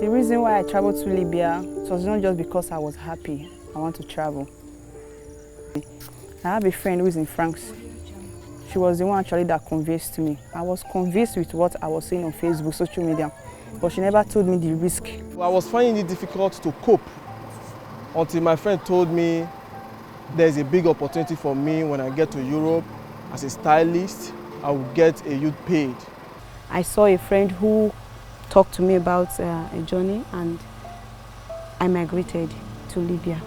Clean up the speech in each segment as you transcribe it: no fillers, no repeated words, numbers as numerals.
The reason why I traveled to Libya was not just because I was happy. I want to travel. I have a friend who is in France. She was the one actually that convinced me. I was convinced with what I was seeing on Facebook, social media, but she never told me the risk. I was finding it difficult to cope until my friend told me there's a big opportunity for me when I get to Europe. As a stylist, I will get a youth paid. I saw a friend who talked to me about a journey, and I migrated to Libya.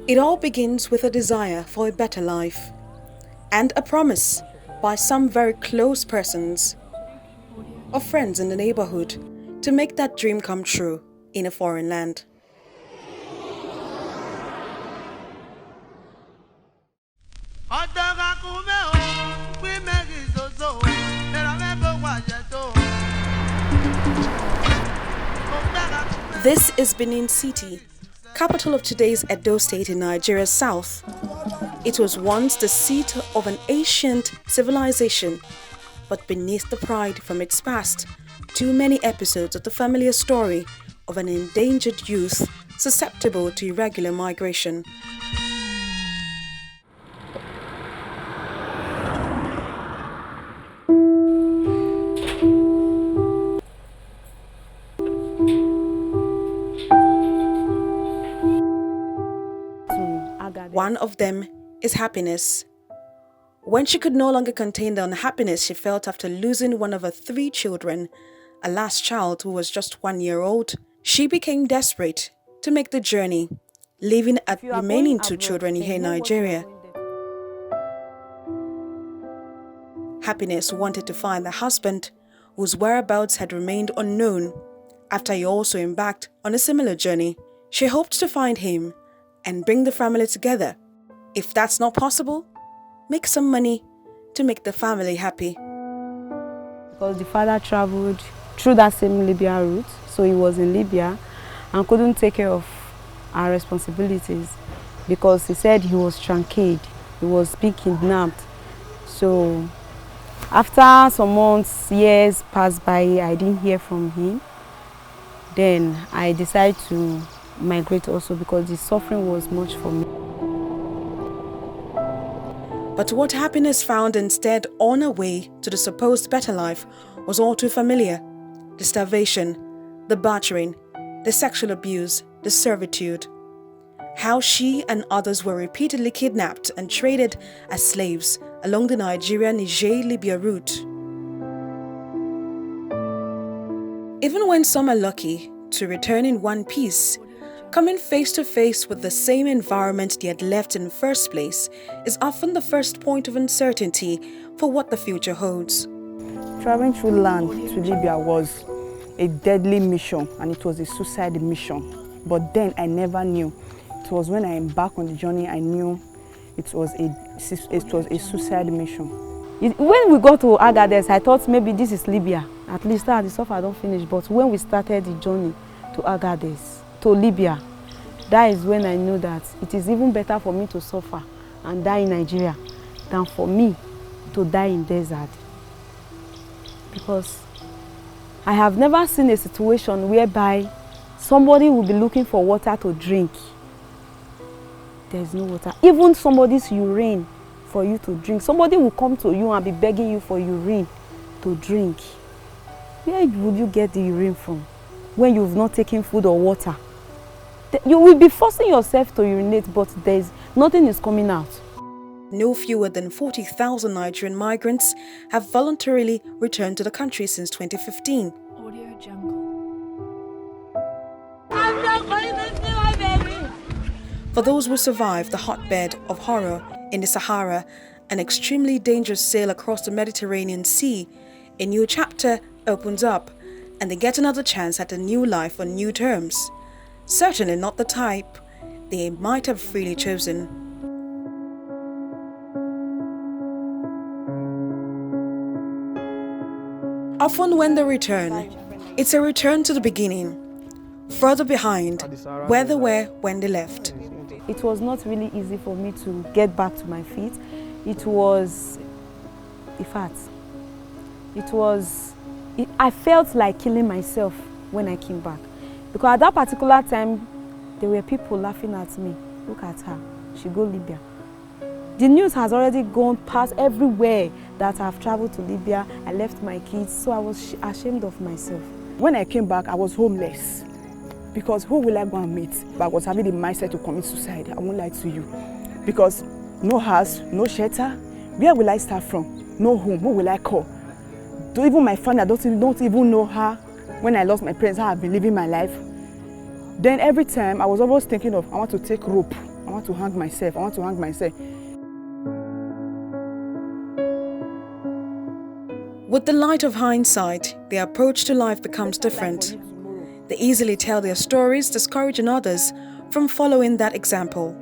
It all begins with a desire for a better life and a promise by some very close persons or friends in the neighborhood to make that dream come true in a foreign land. This is Benin City, capital of today's Edo State in Nigeria's south. It was once the seat of an ancient civilization, but beneath the pride from its past, too many episodes of the familiar story of an endangered youth susceptible to irregular migration. One of them is happiness. When she could no longer contain the unhappiness she felt after losing one of her 3 children, a last child who was just 1 year old, she became desperate to make the journey, leaving her remaining 2 children here in Nigeria. Happiness wanted to find the husband whose whereabouts had remained unknown after he also embarked on a similar journey. She hoped to find him and bring the family together. If that's not possible, make some money to make the family happy. Because the father traveled through that same Libya route, so he was in Libya and couldn't take care of our responsibilities because he said he was truncated, he was being kidnapped. So after some months, years passed by, I didn't hear from him. Then I decided to migrate also because the suffering was much for me. But what happiness found instead on her way to the supposed better life was all too familiar. The starvation, the battering, the sexual abuse, the servitude. How she and others were repeatedly kidnapped and traded as slaves along the Nigeria-Niger-Libya route. Even when some are lucky to return in one piece, coming face to face with the same environment they had left in the first place is often the first point of uncertainty for what the future holds. Traveling through land to Libya was a deadly mission, and it was a suicide mission. But then I never knew. It was when I embarked on the journey I knew it was a suicide mission. When we got to Agadez, I thought maybe this is Libya. At least the suffer don't finish. But when we started the journey to Agadez, to Libya, that is when I knew that it is even better for me to suffer and die in Nigeria than for me to die in desert. Because I have never seen a situation whereby somebody will be looking for water to drink. There is no water. Even somebody's urine for you to drink. Somebody will come to you and be begging you for urine to drink. Where would you get the urine from when you've not taken food or water? You will be forcing yourself to urinate, but nothing is coming out. No fewer than 40,000 Nigerian migrants have voluntarily returned to the country since 2015. For those who survived the hotbed of horror in the Sahara, an extremely dangerous sail across the Mediterranean Sea, a new chapter opens up, and they get another chance at a new life on new terms. Certainly not the type they might have freely chosen. Often when they return, it's a return to the beginning, further behind where they were when they left. It was not really easy for me to get back to my feet. It was, in fact, I felt like killing myself when I came back. Because at that particular time, there were people laughing at me. Look at her, she go Libya. The news has already gone past everywhere that I've traveled to Libya. I left my kids, so I was ashamed of myself. When I came back, I was homeless. Because who will I go and meet? But I was having the mindset to commit suicide. I won't lie to you. Because no house, no shelter. Where will I start from? No home. Who will I call? Even my family, I don't even know her. When I lost my parents, how I've been living my life. Then every time, I was always thinking of, I want to take rope. I want to hang myself. I want to hang myself. With the light of hindsight, their approach to life becomes different. They easily tell their stories, discouraging others from following that example.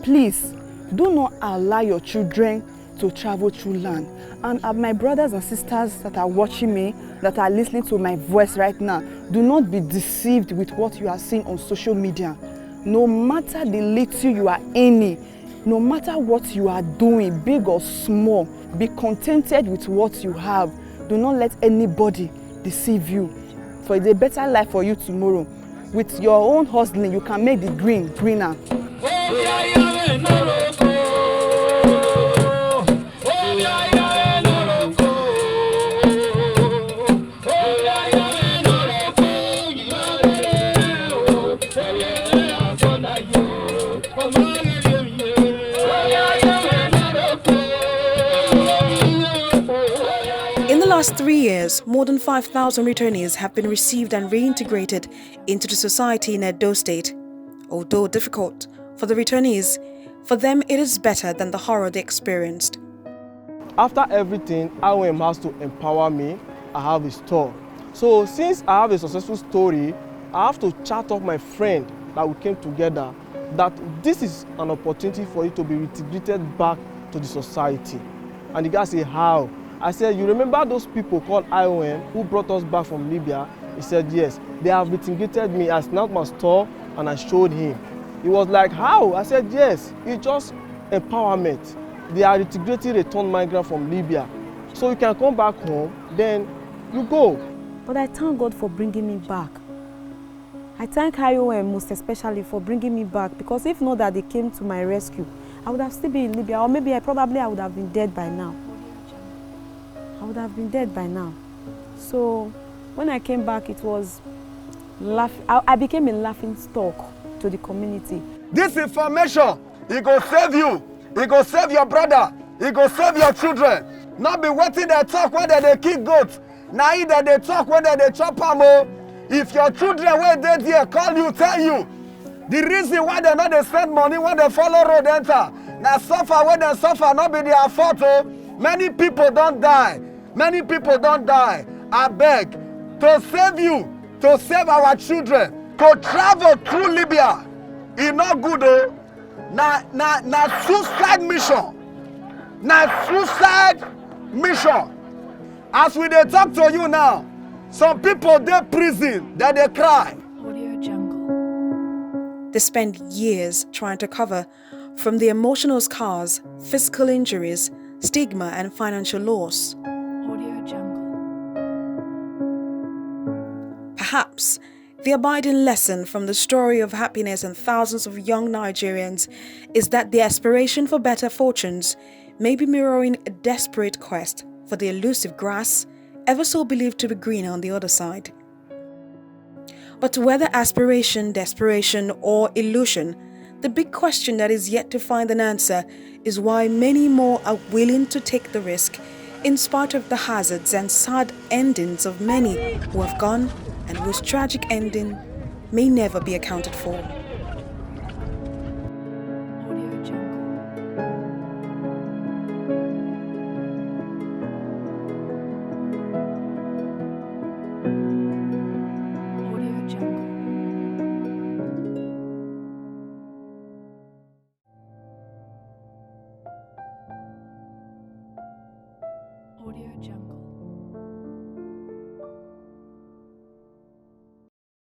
Please, do not allow your children to travel through land. And my brothers and sisters that are watching me, that are listening to my voice right now, do not be deceived with what you are seeing on social media. No matter the little you are earning, no matter what you are doing, big or small, be contented with what you have. Do not let anybody deceive you. For it's a better life for you tomorrow. With your own hustling, you can make the green greener. In the last 3 years, more than 5,000 returnees have been received and reintegrated into the society in Edo State. Although difficult for the returnees, for them it is better than the horror they experienced. After everything, IOM has to empower me. I have a store. So since I have a successful story, I have to chat up my friend that we came together that this is an opportunity for you to be reintegrated back to the society. And the guy said, how? I said, you remember those people called IOM who brought us back from Libya? He said, yes. They have reintegrated me. I snapped my store and I showed him. He was like, how? I said, yes. It's just empowerment. They are reintegrating returned migrants from Libya. So you can come back home, then you go. But I thank God for bringing me back. I thank IOM most especially for bringing me back, because if not that they came to my rescue, I would have still been in Libya, or maybe I would have been dead by now. I would have been dead by now. So when I came back, it was I became a laughing stock to the community. This information, it go save you. It go save your brother. It go save your children. Not be waiting they talk when they kill goats. Now either they talk when they chop ammo. If your children were dead here, call you, tell you. The reason why they not they spend money when they follow road enter. Now suffer when they suffer, not be their fault. Many people don't die. Many people don't die. I beg to save you, to save our children, to travel through Libya. It's not good though. Na suicide mission. Na suicide mission. As we dey talk to you now, some people dey prison, that they cry. They spend years trying to recover from the emotional scars, physical injuries, stigma and financial loss. Perhaps the abiding lesson from the story of happiness and thousands of young Nigerians is that the aspiration for better fortunes may be mirroring a desperate quest for the elusive grass, ever so believed to be greener on the other side. But whether aspiration, desperation, or illusion, the big question that is yet to find an answer is why many more are willing to take the risk in spite of the hazards and sad endings of many who have gone and whose tragic ending may never be accounted for. Audio Jungle.